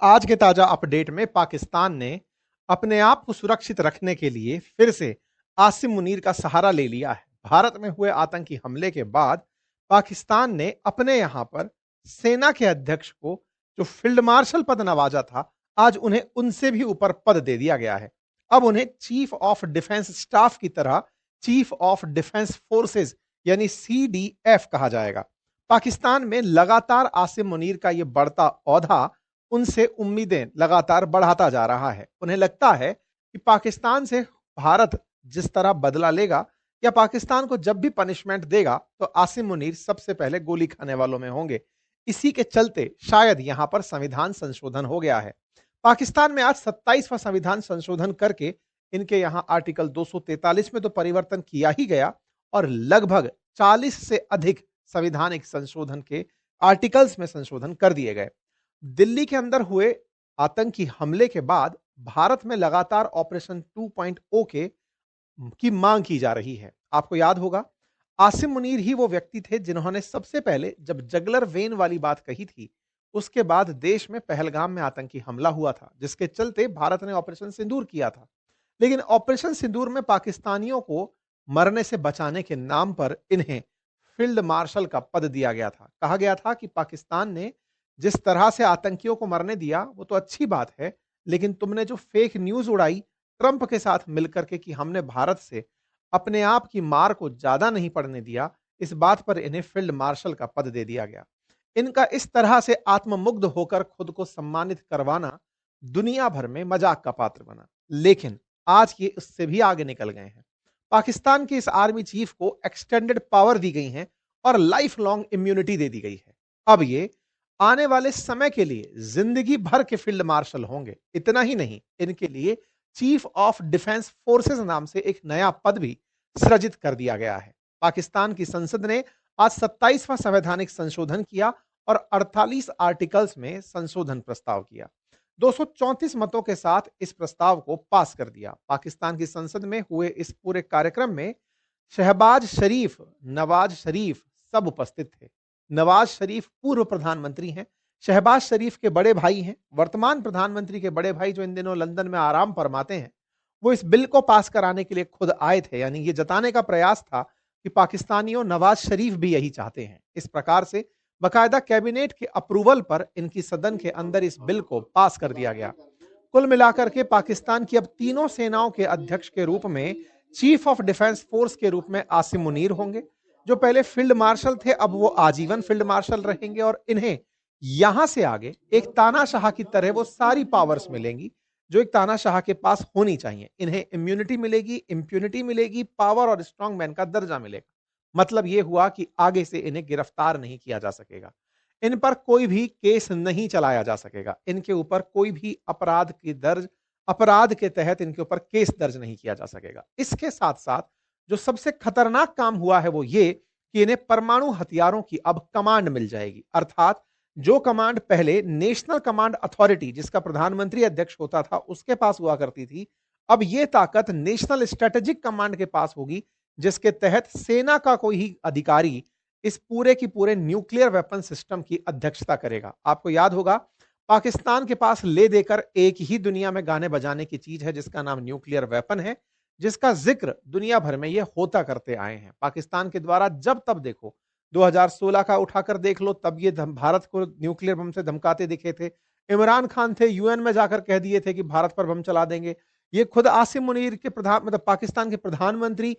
आज के ताजा अपडेट में पाकिस्तान ने अपने आप को सुरक्षित रखने के लिए फिर से आसिम मुनीर का सहारा ले लिया है। भारत में हुए आतंकी हमले के बाद पाकिस्तान ने अपने यहां पर सेना के अध्यक्ष को जो फील्ड मार्शल पद नवाजा था, आज उन्हें उनसे भी ऊपर पद दे दिया गया है। अब उन्हें चीफ ऑफ डिफेंस स्टाफ की तरह चीफ ऑफ डिफेंस फोर्सेज यानी सीडीएफ कहा जाएगा। पाकिस्तान में लगातार आसिम मुनीर का यह बढ़ता औहदा उनसे उम्मीदें लगातार बढ़ाता जा रहा है। उन्हें लगता है कि पाकिस्तान से भारत जिस तरह बदला लेगा या पाकिस्तान को जब भी पनिशमेंट देगा तो आसिम मुनीर सबसे पहले गोली खाने वालों में होंगे। इसी के चलते शायद यहां पर संविधान संशोधन हो गया है। पाकिस्तान में आज 27वां संविधान संशोधन करके इनके यहां आर्टिकल 243 में तो परिवर्तन किया ही गया और लगभग 40 से अधिक संविधानिक संशोधन के आर्टिकल्स में संशोधन कर दिए गए। दिल्ली के अंदर हुए आतंकी हमले के बाद भारत में लगातार ऑपरेशन 2.0 की मांग की जा रही है। आपको याद होगा, आसिम मुनीर ही वो व्यक्ति थे जिन्होंने सबसे पहले जब जगलर वेन वाली बात कही थी, उसके बाद देश में पहलगाम में आतंकी हमला हुआ था, जिसके चलते भारत ने ऑपरेशन सिंदूर किया था। लेकिन ऑपरेशन सिंदूर में पाकिस्तानियों को मरने से बचाने के नाम पर इन्हें फील्ड मार्शल का पद दिया गया था। कहा गया था कि पाकिस्तान ने जिस तरह से आतंकियों को मरने दिया वो तो अच्छी बात है, लेकिन तुमने जो फेक न्यूज उड़ाई ट्रंप के साथ मिलकर के कि हमने भारत से अपने आप की मार को ज्यादा नहीं पड़ने दिया, इस बात पर इन्हें फील्ड मार्शल का पद दे दिया गया। इनका इस तरह से आत्ममुग्ध होकर खुद को सम्मानित करवाना दुनिया भर में मजाक का पात्र बना। लेकिन आज ये उससे भी आगे निकल गए हैं। पाकिस्तान के इस आर्मी चीफ को एक्सटेंडेड पावर दी गई है और लाइफ लॉन्ग इम्यूनिटी दे दी गई है। अब ये आने वाले समय के लिए जिंदगी भर के फील्ड मार्शल होंगे। इतना ही नहीं, इनके लिए चीफ ऑफ डिफेंस फोर्सेस नाम से एक नया पद भी सृजित कर दिया गया है। पाकिस्तान की संसद ने आज 27वां संवैधानिक संशोधन किया और 48 आर्टिकल्स में संशोधन प्रस्ताव किया। 234 मतों के साथ इस प्रस्ताव को पास कर दिया। पाकिस्तान की संसद में हुए इस पूरे कार्यक्रम में शहबाज शरीफ, नवाज शरीफ सब उपस्थित थे। नवाज शरीफ पूर्व प्रधानमंत्री हैं, शहबाज शरीफ के बड़े भाई हैं, वर्तमान प्रधानमंत्री के बड़े भाई जो इन दिनों लंदन में आराम फरमाते हैं। वो इस बिल को पास कराने के लिए खुद आए थे, यानी ये जताने का प्रयास था कि पाकिस्तानियों नवाज शरीफ भी यही चाहते हैं। इस प्रकार से बाकायदा कैबिनेट के अप्रूवल पर इनकी सदन के अंदर इस बिल को पास कर दिया गया। कुल मिलाकर के पाकिस्तान की अब तीनों सेनाओं के अध्यक्ष के रूप में चीफ ऑफ डिफेंस फोर्स के रूप में आसिम मुनीर होंगे। जो पहले फील्ड मार्शल थे अब वो आजीवन फील्ड मार्शल रहेंगे और इन्हें यहां से आगे एक तानाशाह की तरह वो सारी पावर्स मिलेंगी जो एक तानाशाह के पास होनी चाहिए। इन्हें इम्यूनिटी मिलेगी, इंप्यूनिटी मिलेगी, पावर और स्ट्रॉन्ग मैन का दर्जा मिलेगा। मतलब यह हुआ कि आगे से इन्हें गिरफ्तार नहीं किया जा सकेगा, इन पर कोई भी केस नहीं चलाया जा सकेगा, इनके ऊपर कोई भी अपराध के तहत इनके ऊपर केस दर्ज नहीं किया जा सकेगा। इसके साथ साथ जो सबसे खतरनाक काम हुआ है वो ये कि इन्हें परमाणु हथियारों की अब कमांड मिल जाएगी। अर्थात जो कमांड पहले नेशनल कमांड अथॉरिटी जिसका प्रधानमंत्री अध्यक्ष होता था उसके पास हुआ करती थी, अब यह ताकत नेशनल स्ट्रेटेजिक कमांड के पास होगी, जिसके तहत सेना का कोई ही अधिकारी इस पूरे की पूरे न्यूक्लियर वेपन सिस्टम की अध्यक्षता करेगा। आपको याद होगा, पाकिस्तान के पास ले देकर एक ही दुनिया में गाने बजाने की चीज है जिसका नाम न्यूक्लियर वेपन है, जिसका जिक्र दुनिया भर में ये होता करते आए हैं। पाकिस्तान के द्वारा जब तब देखो, 2016 का उठाकर देख लो, तब ये भारत को न्यूक्लियर बम से धमकाते दिखे थे। इमरान खान थे, यूएन में जाकर कह दिए थे कि भारत पर बम चला देंगे। ये खुद आसिम मुनीर के पाकिस्तान के प्रधानमंत्री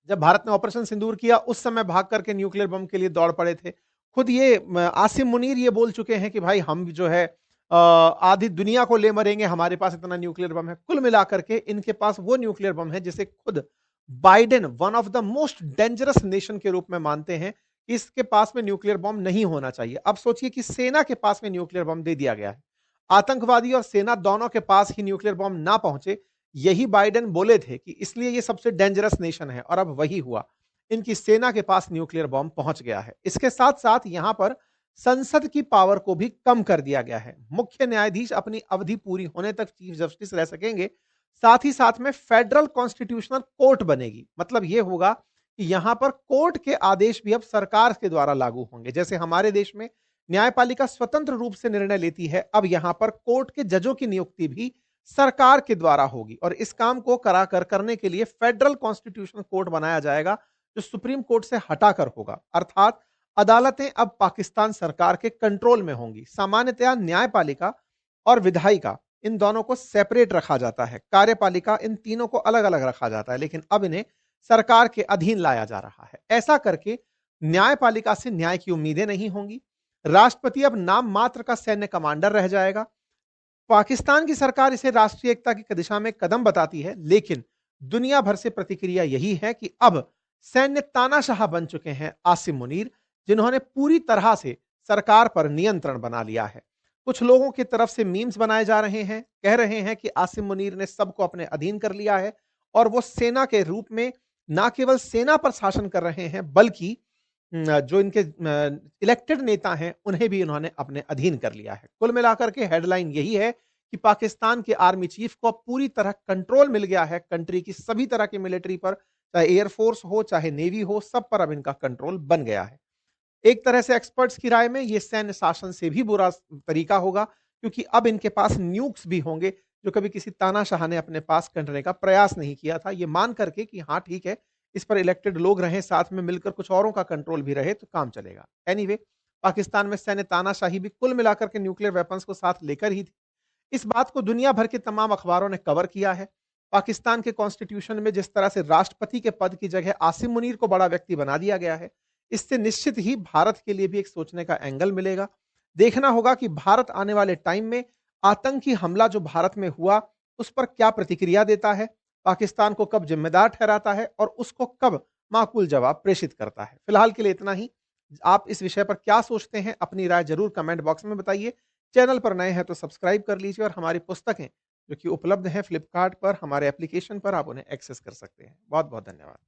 जब भारत ने ऑपरेशन सिंदूर किया उस समय भाग करके न्यूक्लियर बम के लिए दौड़ पड़े थे। खुद ये आसिम मुनीर ये बोल चुके हैं कि भाई हम जो है आधी दुनिया को ले मरेंगे, हमारे पास इतना न्यूक्लियर बम है। कुल मिलाकर के इनके पास वो न्यूक्लियर बम है जिसे खुद Biden one of the most dangerous nation के रूप में मानते हैं कि इसके पास में न्यूक्लियर बम नहीं होना चाहिए। अब सोचिए कि सेना के पास में न्यूक्लियर बम दे दिया गया है, आतंकवादी और सेना दोनों के पास ही न्यूक्लियर बम ना पहुंचे, यही बाइडेन बोले थे कि इसलिए ये सबसे डेंजरस नेशन है, और अब वही हुआ, इनकी सेना के पास न्यूक्लियर बम पहुंच गया है। इसके साथ साथ यहां पर संसद की पावर को भी कम कर दिया गया है। मुख्य न्यायाधीश अपनी अवधि पूरी होने तक चीफ जस्टिस रह सकेंगे, साथ ही साथ में फेडरल कॉन्स्टिट्यूशनल कोर्ट बनेगी। मतलब यह होगा कि यहां पर कोर्ट के आदेश भी अब सरकार के द्वारा लागू होंगे। जैसे हमारे देश में न्यायपालिका स्वतंत्र रूप से निर्णय लेती है, अब यहां पर कोर्ट के जजों की नियुक्ति भी सरकार के द्वारा होगी और इस काम को कराकर करने के लिए फेडरल कॉन्स्टिट्यूशनल कोर्ट बनाया जाएगा, जो सुप्रीम कोर्ट से हटाकर होगा। अर्थात अदालतें अब पाकिस्तान सरकार के कंट्रोल में होंगी। सामान्यतया न्यायपालिका और विधायिका इन दोनों को सेपरेट रखा जाता है, कार्यपालिका इन तीनों को अलग अलग रखा जाता है, लेकिन अब इन्हें सरकार के अधीन लाया जा रहा है। ऐसा करके न्यायपालिका से न्याय की उम्मीदें नहीं होंगी। राष्ट्रपति अब नाम मात्र का सैन्य कमांडर रह जाएगा। पाकिस्तान की सरकार इसे राष्ट्रीय एकता की दिशा में कदम बताती है, लेकिन दुनिया भर से प्रतिक्रिया यही है कि अब सैन्य तानाशाह बन चुके हैं आसिम मुनीर, जिन्होंने पूरी तरह से सरकार पर नियंत्रण बना लिया है। कुछ लोगों की तरफ से मीम्स बनाए जा रहे हैं, कह रहे हैं कि आसिम मुनीर ने सबको अपने अधीन कर लिया है और वो सेना के रूप में ना केवल सेना पर शासन कर रहे हैं, बल्कि जो इनके इलेक्टेड नेता हैं उन्हें भी इन्होंने अपने अधीन कर लिया है। कुल मिलाकर के हेडलाइन यही है कि पाकिस्तान के आर्मी चीफ को पूरी तरह कंट्रोल मिल गया है कंट्री की सभी तरह की मिलिट्री पर, चाहे एयरफोर्स हो चाहे नेवी हो, सब पर अब इनका कंट्रोल बन गया है। एक तरह से एक्सपर्ट्स की राय में यह सैन्य शासन से भी बुरा तरीका होगा, क्योंकि अब इनके पास न्यूक्स भी होंगे, जो कभी किसी तानाशाह ने अपने पास करने का प्रयास नहीं किया था। ये मान करके कि हाँ ठीक है, इस पर इलेक्टेड लोग रहें, साथ में मिलकर कुछ औरों का कंट्रोल भी रहे तो काम चलेगा। एनीवे, पाकिस्तान में सैन्य तानाशाही भी कुल मिलाकर के न्यूक्लियर वेपन्स को साथ लेकर ही थी। इस बात को दुनिया भर के तमाम अखबारों ने कवर किया है। पाकिस्तान के कॉन्स्टिट्यूशन में जिस तरह से राष्ट्रपति के पद की जगह आसिम मुनीर को बड़ा व्यक्ति बना दिया गया है, इससे निश्चित ही भारत के लिए भी एक सोचने का एंगल मिलेगा। देखना होगा कि भारत आने वाले टाइम में आतंकी हमला जो भारत में हुआ उस पर क्या प्रतिक्रिया देता है, पाकिस्तान को कब जिम्मेदार ठहराता है और उसको कब माकूल जवाब प्रेषित करता है। फिलहाल के लिए इतना ही। आप इस विषय पर क्या सोचते हैं, अपनी राय जरूर कमेंट बॉक्स में बताइए। चैनल पर नए हैं तो सब्सक्राइब कर लीजिए और हमारी पुस्तकें जो कि उपलब्ध हैं फ्लिपकार्ट पर, हमारे एप्लीकेशन पर, आप उन्हें एक्सेस कर सकते हैं। बहुत बहुत धन्यवाद।